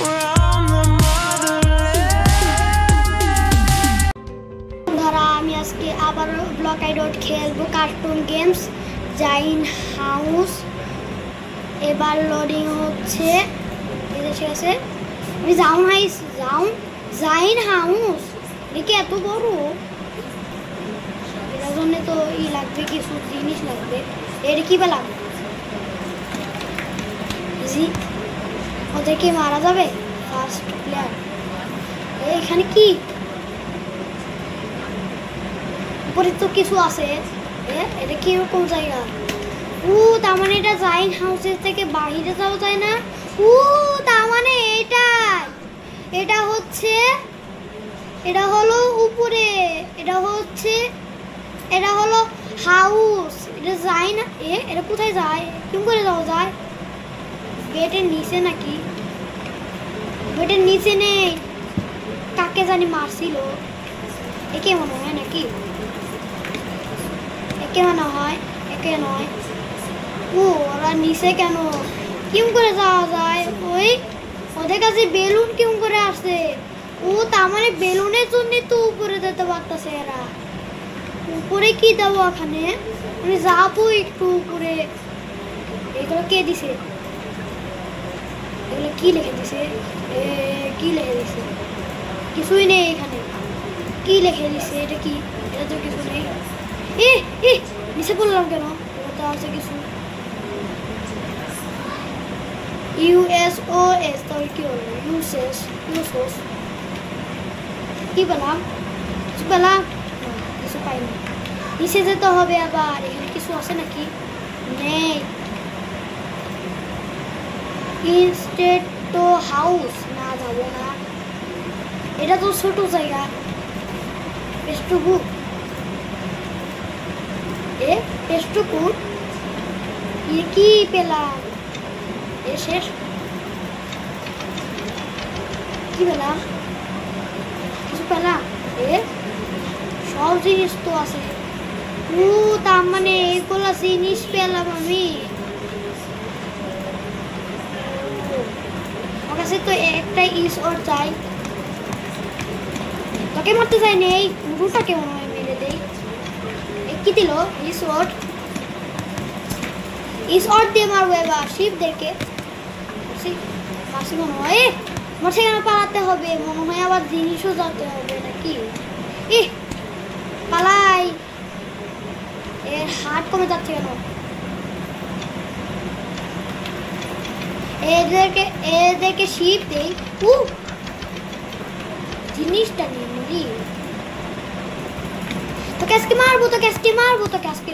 from the motherland. ধরা আমি আজকে আবার ব্লক আইডট খেলবো কার্টুন গেমস জাইন হাউস। এবার লোডিং হচ্ছে, এসে গেছে। আমি জাইন হাউস দেখি এত বড়, এটার জন্য তো ই লাগবে, কিছু জিনিস লাগবে। এটা কি পেলাম? ওদেরকে মারা যাবে ফার্স্ট প্লেয়ার। এখানে কি উপরে তো কিছু আছে, এটা কিরকম জায়গা? তার মানে এটা জাইন হাউসের থেকে বাইরে যাওয়া যায় না। তার মানে এটা হলো উপরে, এটা হলো হাউস। এটা যায় না, এটা কোথায় যায়? কেমন করে যাওয়া যায়? গেটের নিচে নাকি? গেটের নিচে নেই, কাকে জানি মারছিল। একে মনে হয় নাকি? একে মনে হয়, একে নয়। ওরা নিচে কেন? কেমন করে যাওয়া যায়? ওদের কাছে বেলুন কেমন করে আসে? তার মানে বেলুনের জন্য তো উপরে যেতে পারতেছে এরা। উপরে কি দেবো ওখানে? আমি যাবো একটু উপরে। এগুলো কে দিছে? এগুলো কি লিখে দিছে? কিছুই নেই এখানে। কি লিখে দিছে? এটা কি? এটা তো কিছু নেই। নিচে বললাম কেন? এটা তো আছে কিছু। USOS, তাহলে কি হলো? ইউসোস কি পেলাম? কিছু পেলাম? কিছু পাইনি। নিচে যেতে হবে আবার। এখানে কিছু আছে নাকি? নেই। ইনস্টেড তো হাউস না, যাবো না। এটা তো ছোট জায়গা। পেস্টুকু কি পেলাম? শেষ কি পেলাম? কিছু পেলাম? সব জিনিস তো আছে। তার মানে এগুলা জিনিস পেলাম আমি। আমার কাছে তো একটা ইসওর চাই। তোকে মারতে চাই নেই, মুরুটাকে মনে হয় মেরে দেই। কি দিল? ইসওর দিয়ে মারবো এবার শিবদেরকে। মাসি মনে হয় আমার সেখানে পালাতে হবে মনে হয়, আবার জিনিসও যেতে হবে নাকি? পালাই। এর হাত কমে যাচ্ছে কেন? এদেরকে শিব দেই। জিনিসটা নিয়ে মরি। তোকে আজকে মারবো, তোকে আজকে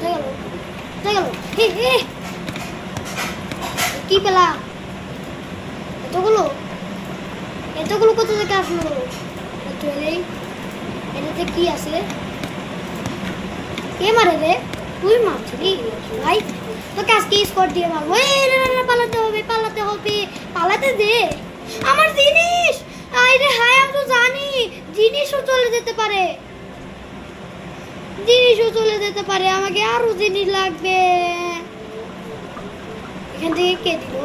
গেল। কি পেলাম? এতগুলো কোথা থেকে আসলো? এটাতে কি আছে? কে মারে রে? তুই মারছিলি ভাই। তোকে আজকে স্কোর দিয়ে মারবো। পালাতে দে আমার জিনিস। আরে হায়, আমি তো জানি জিনিসও চলে যেতে পারে। আমাকে আরো জিনিস লাগবে। এখান থেকে কে দিল?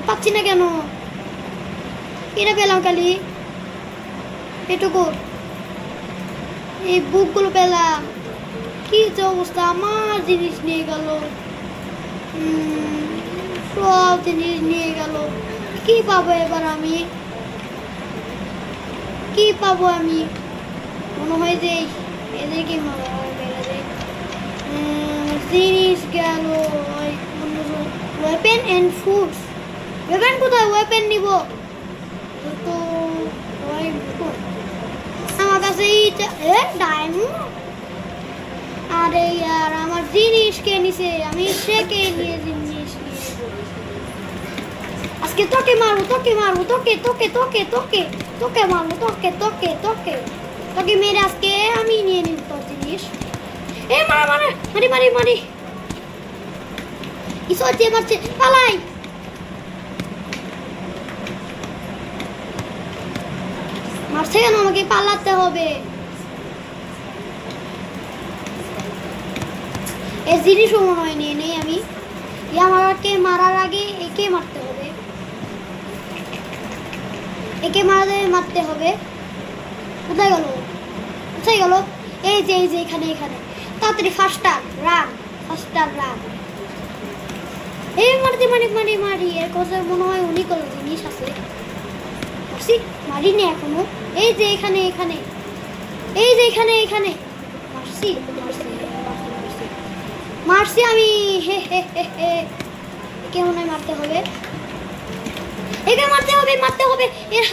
পাচ্ছি না কেন? এটা পেলাম খালি এটুকু। এই বুকগুলো পেলাম। কি যে অবস্থা, আমার জিনিস নিয়ে গেল। সব জিনিস নিয়ে গেল। কি পাবো এবার আমি? মনে হয় যে এদেরকে জিনিস গেল। Weapon and foods. ওয়েপেন কোথায়? ওয়েপেন নিব তো। আমার কাছে ডায়মন্ড। আরে ইয়ার, আমার জিনিস কে নিছে? আমি সেকে নিয়ে জিনিস নিয়ে আজকে তোকে মারবো। তোকে মেরে আজকে আমি নিয়ে নিব তোর জিনিস। মারি। ইসর দিয়ে মারছে, পালাই। মারছে কেন? আমাকে পালাতে হবে। এই জিনিসও মনে হয় নিয়ে নেই আমি। আমাকে মারার আগে একে মারতে হবে। একে মারতে হবে। কোথায় গেল কোথায় গেল? এই যে এখানে এখানে তাড়াতাড়ি ফাস্টার রান এই মারি এর কথা মনে হয় অনেক জিনিস আছে। মারিনি এখনো। এই যে এখানে মারছি আমি। হে একে মনে হয় মারতে হবে। একে মারতে হবে। এর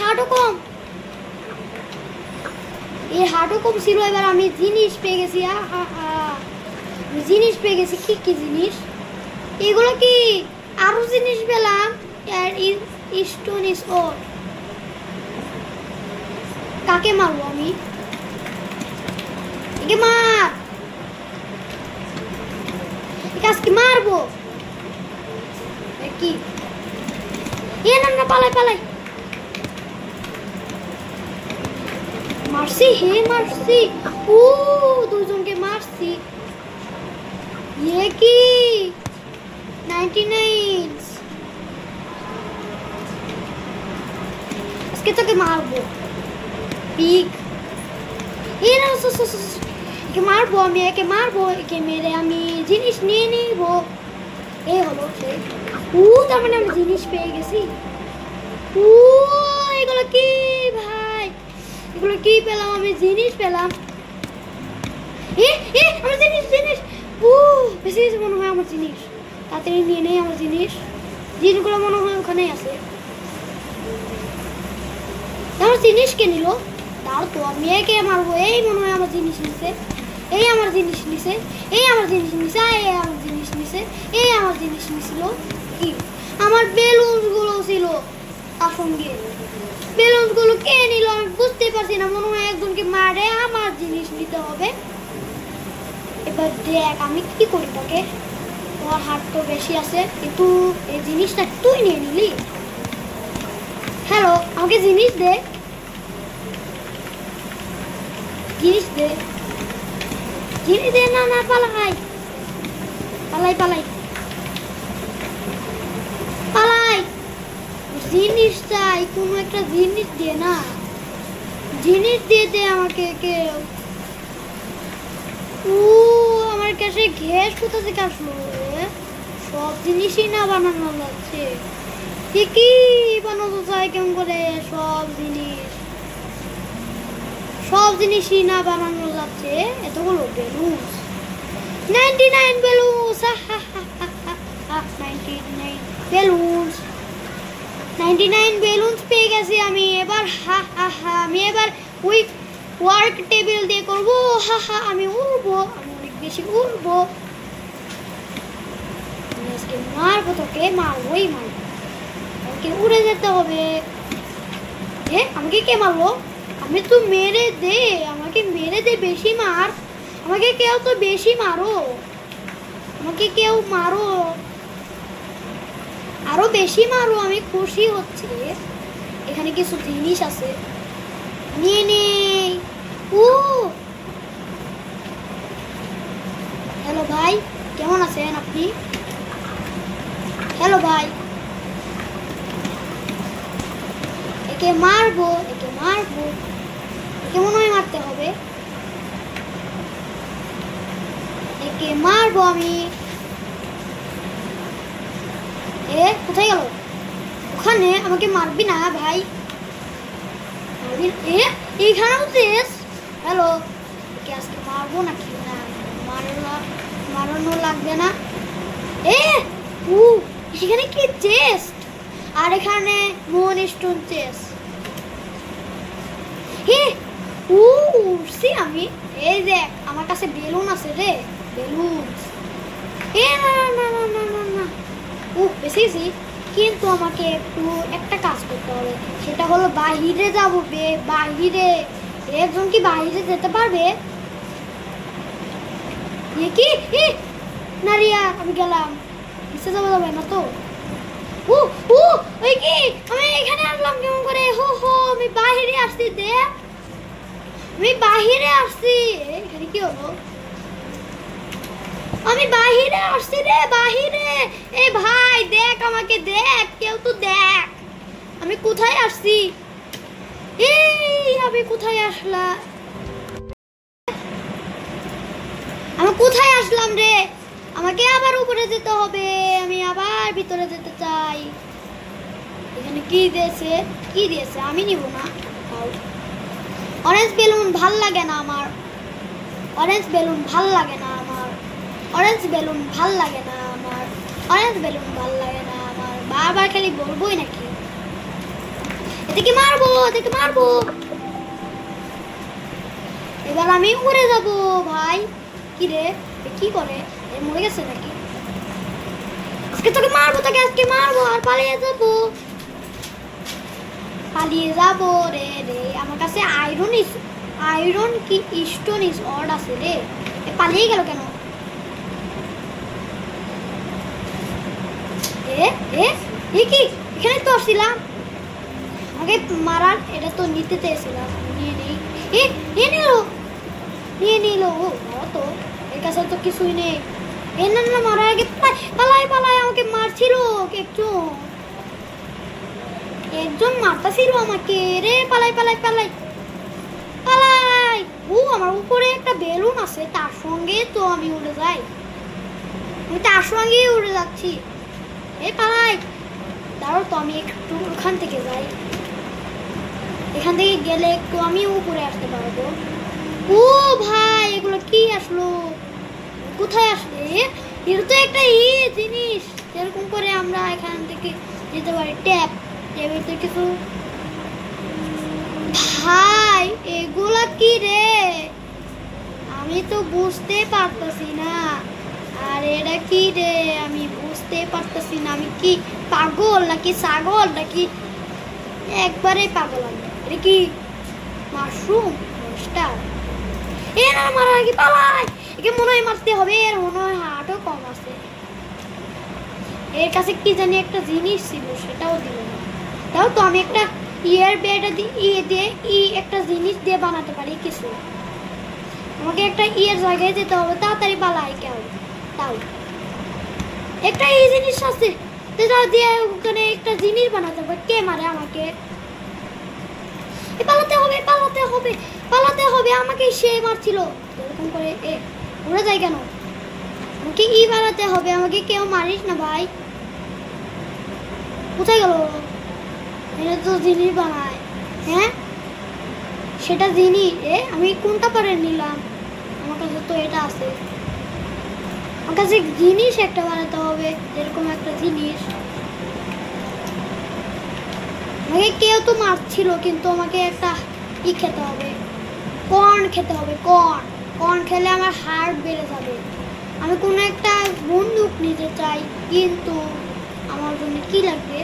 হার্টও কম ছিল। এবার আমি জিনিস পেয়ে গেছি। কি জিনিস এগুলো? কি আরো জিনিস পেলাম। স্টোন ইজ ওর। কাকে মারবো আমি? একে মার। আজকে মারবো কি? না পালাই মারছি। দুজনকে মারছি। কি 99 আজকে তোকে মারবো। পিক একে মারবো আমি। একে মেরে আমি জিনিস নিয়ে নিব। এই হলো সেই। তার মানে আমি জিনিস পেয়ে গেছি। এগুলো কি ভাই? এগুলো কি পেলাম? আমি জিনিস পেলাম। আমার জিনিস বেশি মনে হয় আমার জিনিস। তাড়াতাড়ি নিয়ে নেই আমার জিনিসগুলো মনে হয় ওখানেই আছে। আমার জিনিস কে নিল? তার তো আমি একে মারবো। এই মনে হয় আমার জিনিস নিছে। আমার জিনিস নিছিল কি? আমার বেলুন গুলো ছিল তার সঙ্গে। বেলুন গুলো কে নিল আমি বুঝতে পারছি না। মনে হয় একজনকে মারে আমার জিনিস নিতে হবে। এবার দেখ আমি কি করি তাকে। তোমার হাত তো বেশি আছে, কিন্তু এই জিনিসটা তুই নিয়ে নিলি। হ্যালো, আমাকে জিনিস দে। না পালাই। জিনিস চাই, কোনো একটা জিনিস দিয়ে না। জিনিস দিয়ে দে আমাকে কেউ। আমার কাছে গ্যাস কোথা থেকে আসলো? সব জিনিসই না বানানো যাচ্ছে। কি বানানো যায় কেমন করে? সব জিনিসই না বানানো যাচ্ছে। এতগুলো বেলুন, 99 বেলুন। 99 বেলুন পেয়ে গেছি আমি। এবার আমি ওই ওয়ার্ক টেবিল দিয়ে করবো। আমি উড়বো। আমি অনেক বেশি উড়বো। আজকে মারবো তোকে। মারবোই। আমাকে উড়ে যেতে হবে। আমাকে কে মারলো? আমি তো মেরে দে। আমাকে মেরে দে। বেশি মার। আমাকে কেউ তো বেশি মারো। আরো বেশি মারো। আমি খুশি হচ্ছি। এখানে কিছু জিনিস আছে, নিয়ে নে। হ্যালো ভাই, কেমন আছেন আপনি? হ্যালো ভাই। একে মারবো। একে মনে হয় মারতে হবে। একে মারবো আমি। কোথায় গেল? ওখানে। আমাকে মারবি না ভাই। এইখানেও শেষ। হ্যালো, একে আজকে মারবো নাকি? না, মারানো লাগবে না। এখানে কি চেস্ট? আর এখানে মোহন স্টোন চেস্ট। উঠছি আমি। এই দেখ আমার কাছে বেলুন আছে রে। বেলুন। না বেশি। কিন্তু আমাকে একটু একটা কাজ করতে হবে। সেটা হলো বাহিরে যাবো। বাহিরে একজন কি বাহিরে যেতে পারবে? কি নারিয়া, আমি গেলাম। নিচে যাবো না তো। ওই কি আমি এখানে আসলাম কেমন করে? আমি বাহিরে আসছি। এখানে কি হলো? আমি বাহিরে আসছি রে। ভাই দেখ আমাকে, দেখ। কেউ তো দেখ আমি কোথায় আসছি। আমি কোথায় আসলাম? আমি কোথায় আসলাম রে? আমাকে আবার উপরে যেতে হবে। আমি আবার ভিতরে যেতে চাই। এখানে কি দিয়েছে? আমি নিব না। অরেঞ্জ বেলুন ভাল লাগে না আমার। অরেঞ্জ বেলুন ভাল লাগে না আমার। অরেঞ্জ বেলুন ভাল লাগে না আমার। অরেঞ্জ বেলুন ভাল লাগে না আমার। বারবার খালি বলবোই নাকি? এদিকে মারবো। এবার আমি উড়ে যাব ভাই। কি রে, কি করে? মরে গেছে নাকি? আজকে তোকে মারবো আর পালিয়ে যাবো রে। আমার কাছে আয়রন কি স্টোন অর্ড আছে রে। পালিয়ে গেল কেন? কি এখানে তো আসছিলাম। আমাকে মারার এটা তো নিতে চেয়েছিলাম। নিয়ে নিল। ও তো এর কাছে তো কিছুই নেই। না মারার আগে পালাই। আমাকে মারছিল একজন মারতাছিল আমাকে রে। পালাই। ও আমার উপরে একটা বেলুন আছে, তার সঙ্গে তো আমি উড়ে যাই। আমি তার সঙ্গেই উড়ে যাচ্ছি। পালাই। দাঁড়াও তো, আমি একটু ওখান থেকে যাই। এখান থেকে গেলে একটু আমি উপরে আসতে পারবো। ও ভাই, এগুলো কি আসলো? কোথায় আসলে? এটা তো একটা জিনিস, যেরকম করে আমরা এখান থেকে যেতে পারি। ট্যাবের তো কিছু। ভাই এগুলা কি রে? আমি তো বুঝতে পারতেছি না। আর এটা কি রে? আমি বুঝতে পারতেছি না। আমি কি পাগল নাকি ছাগল নাকি? একবারে পাগল আমি। এটা কি মাশরুম? না মারা আগে পালাই। একে মনে হয় মারতে হবে। এর মনে হয় হার্টও কম আছে। এর কাছে কি জানি একটা জিনিস ছিল, সেটাও দিল না। তাও তো আমি একটা একটা জিনিস দিয়ে বানাতে পারি কিছু। আমাকে একটা জায়গায় যেতে হবে। তাড়াতাড়ি পালাই। কেউ তাও একটা জিনিস আছে দিয়ে ওখানে একটা জিনিস বানাতে হবে। কে মারে আমাকে? পালাতে হবে। আমাকে সে মারছিল। এরকম করে উড়ে যায় কেন? আমাকে বানাতে হবে। আমাকে কেউ মারিস না ভাই। কোথায় গেল? এটা তো জিনিস বানায়। হ্যাঁ, সেটা জিনিস। আমি কোনটা পারে নিলাম? আমার কাছে তো এটা আছে। আমার কাছে জিনিস একটা বানাতে হবে, এরকম একটা জিনিস। আমাকে কেউ তো মারছিল, কিন্তু আমাকে একটা খেতে হবে। কর্ন খেতে হবে। কর্ন খেলে আমার হার্ট বেড়ে যাবে। আমি কোনো একটা বন্দুক নিতে চাই, কিন্তু আমার জন্য কি লাগবে?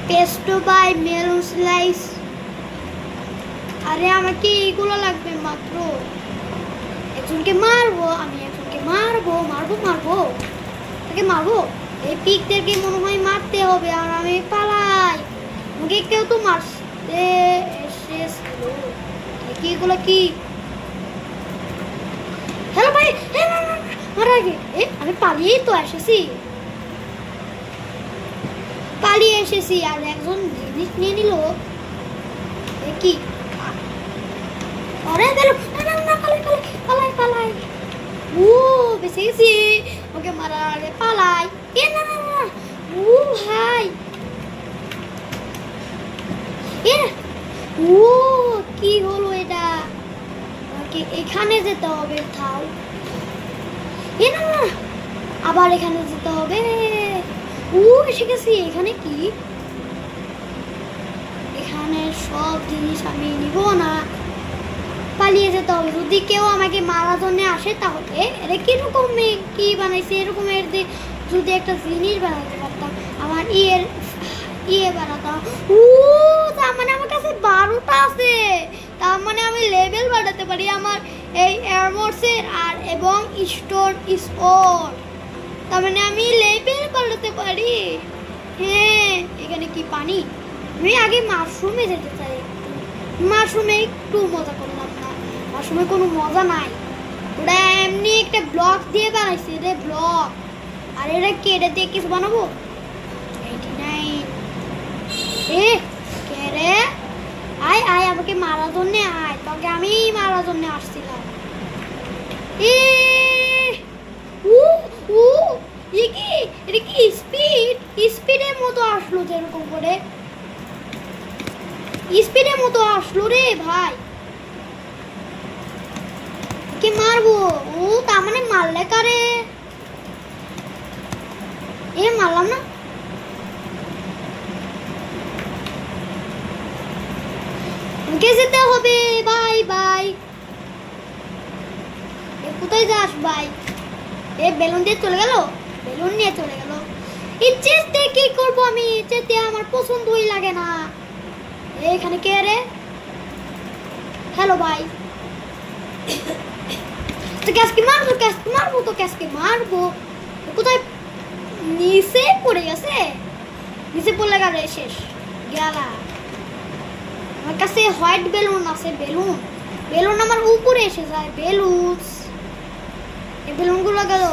Pesto by melon slice. আরে আমাকে এইগুলো লাগবে মাত্র। একজনকে মারবো। তাকে মারবো। এই পিকদেরকে মনে হয় মারতে হবে। আর আমি পালাই। আমাকে কেউ তো মারতে এসেছিল। এগুলো কি? হ্যালো ভাই, মারা আগে। আমি পালিয়ে এসেছি। আর একজন জিনিস নিয়ে নিল। কি? আরে গেল। পালাই। ও বেঁচে গেছি। ওকে মারার আগে পালাই। না। ও ভাই, ও কি হলো এটা? আমাকে এখানে যেতে হবে। থাও। না, আবার এখানে যেতে হবে। ও এসে গেছি। এখানে কি? এখানে সব জিনিস আমি নিব না। পালিয়ে যেতে হবে। যদি কেউ আমাকে মারার জন্য আসে, তাহলে এটা কিরকম কি বানাইছে? এরকম যদি একটা জিনিস বানাতে পারতাম, আমার বানাতাম। তার মানে আমার কাছে 12টা আছে। তার মানে আমি লেভেল বাড়াতে পারি আমার এই এয়ারমোর্সের এবং স্টোন স্পোর্ট। তার মানে আমি লেভেল বাড়াতে পারি। হ্যাঁ, এখানে কি পানি? আমি আগে মাশরুমে যেতে চাই। মাশরুমে একটু মজা করলাম না। মাশরুমে কোনো মজা নাই। ওরা এমনি একটা ব্লক দিয়ে বানাইছে রে, ব্লক। আর এটা কি? এটা দিয়ে কিছু বানাবো? 89। কে রে? আয় আমাকে মারার করার জন্য আসছিলাম। এ ও ও এটা কি স্পিডের মতো আসলো, যেরকম করে স্পিডের মতো আসলো রে ভাই। কি মারবো? ও তার মানে মারলে কারে? এ মারলাম না। ওকে যেতে হবে। Bye bye. কোথায় যাস ভাই? এ বেলুন দিয়ে চলে গেল, বেলুন নিয়ে চলে গেল। এই চেস্টে কি করবো আমি? চেস্টে আমার পছন্দই লাগে না। এখানে কে রে? হ্যালো ভাই। তো ক্যাসকে মারবো, ক্যাসকে মারবো, তো ক্যাসকে মারবো। কোথায়? নিচে পড়ে গেছে। নিচে পড়লে গেলে শেষ গেলা। আমার কাছে হোয়াইট বেলুন আছে। বেলুন বেলুন আমার উপরে এসে যায়। বেলুন এই বেলুনগুলো গেল,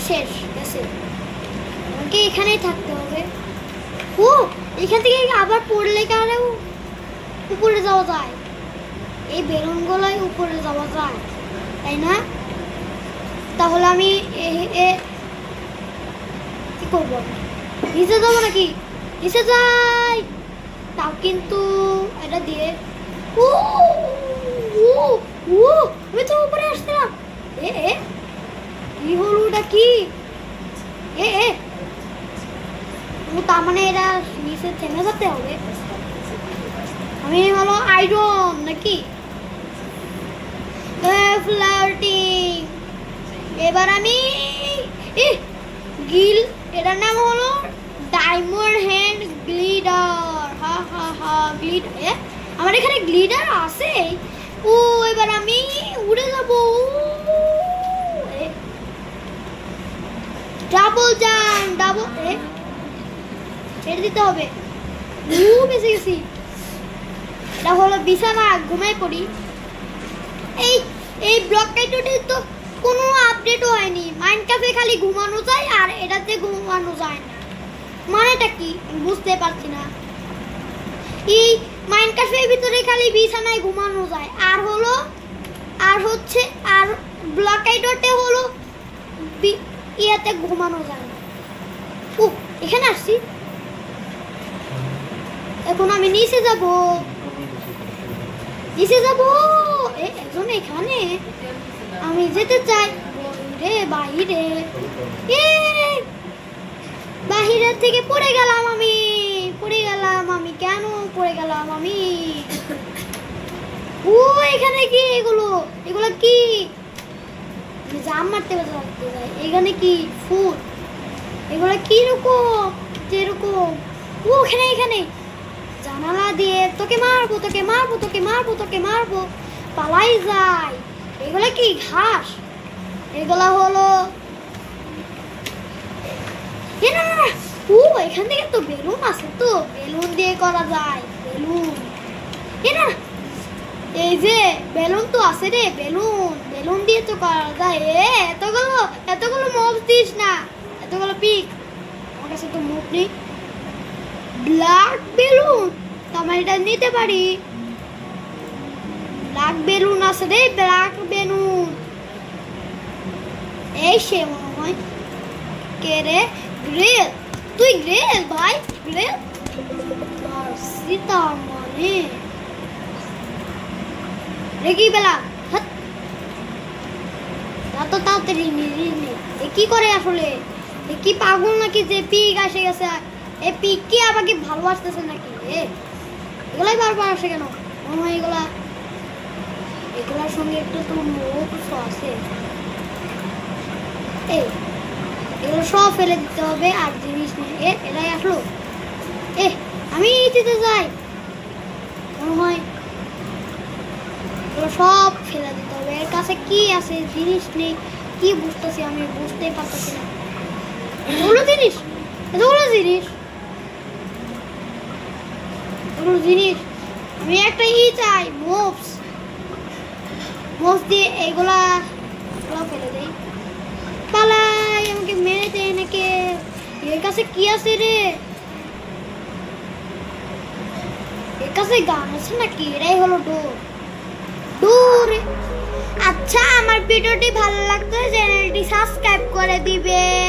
শেষ গেছে। আমাকে এখানেই থাকতে হবে। ও এখান থেকে আবার পড়লে কারে উপরে যাওয়া যায়। এই বেলুনগুলোই উপরে যাওয়া যায়, তাই না? তাহলে আমি কি করবো? নিচে যাবো নাকি? নিচে যাই। তাও কিন্তু এটা দিয়ে ও ও ও আমি তো উপরে আসছিলাম। এ কি হলো? ওটা কি? এ ও তার মানে এটা নিচে থেমে যেতে হবে। আমি হলো আয়রন নাকি? ফ্লার্টিং। এবার আমি গিল, এটার নাম হলো ডায়মন্ড হ্যান্ড গ্লিডার। হা হা হা গ্লিডার। আমার এখানে গ্লিডার আছে। ও এবার আমি উড়ে যাব। ডাবল জাম্প, ডাবল ছেড়ে দিতে হবে। বেঁচে গেছি। এটা হলো বিছানা, ঘুমাই পড়ি। এই ব্লক কাইটোটির তো কোনো আপডেটও হয়নি। মাইনক্রাফটে খালি ঘুমানো যায় আর এটাতে ঘুমানো যায় না। মানেটা কি বুঝতে পারছি না। এই মাইনক্রাফটের ভিতরে খালি বিছানায় ঘুমানো যায়, আর হলো আর হচ্ছে আর ব্লক কাইটোতে হলো ইয়াতে ঘুমানো যায় না। ও এখানে আসছি। এখন আমি নিচে যাব, নিচে যাব। এখন এখানে আমি যেতে চাই রে বাইরে। বাহিরে থেকে পড়ে গেলাম আমি, পড়ে গেলাম আমি। কেন পড়ে গেলাম আমি? ও এখানে কি? এগুলো কি? জাম মারতে যাই। এখানে কি ফুল? এগুলো কি রকম? যেরকম ও এখানে জানালা দিয়ে তোকে মারবো, তোকে মারবো, তোকে মারবো, তোকে মারবো। পালাই যায়। এগুলো কি ঘাস? এগুলা হলো ও এখান থেকে তো বেলুন আছে, তো বেলুন দিয়ে করা যায়। বেলুন এই যে বেলুন তো আছে রে। বেলুন দিয়ে তো করা যায়। এতগুলো মুভ দিস না, এতগুলো পিক। আমার কাছে তো মুভ নেই। ব্ল্যাক বেলুন, আমার এটা নিতে পারি। ব্ল্যাক বেলুন আছে রে, ব্ল্যাক বেলুন। এই সে মনে হয় কে রে? গ্রেল। তুই গ্রেল ভাই? গ্রেল তার মানে রেগি বেলা এত তাড়াতাড়ি কি করে আসলে? কি পাগল নাকি যে পিক আসে গেছে? এই পিক কি আমাকে ভালোবাসতেছে নাকি? এগুলাই বারবার আসে কেন? এগুলার সঙ্গে একটু তো মুখ আছে। এগুলো সব ফেলে দিতে হবে আর জিনিস নেই। এরাই আসলো। আমি দিতে যাই মনে হয়। এগুলো সব ফেলে দিতে হবে। এর কাছে কি আছে? জিনিস নেই। কি বুঝতেছি আমি? বুঝতেই পারতেছি না। এগুলো জিনিস আমি একটা চাই। মোপস দিয়ে এগুলা ফেলে দেই। পালাই, আমাকে মেরে দেয় নাকি? এর কাছে কি আছে রে? এর কাছে গান আছে নাকি? এটাই হলো ডোর। দূরে। আচ্ছা, আমার ভিডিওটি ভালো লাগলে চ্যানেলটি সাবস্ক্রাইব করে দিবেন।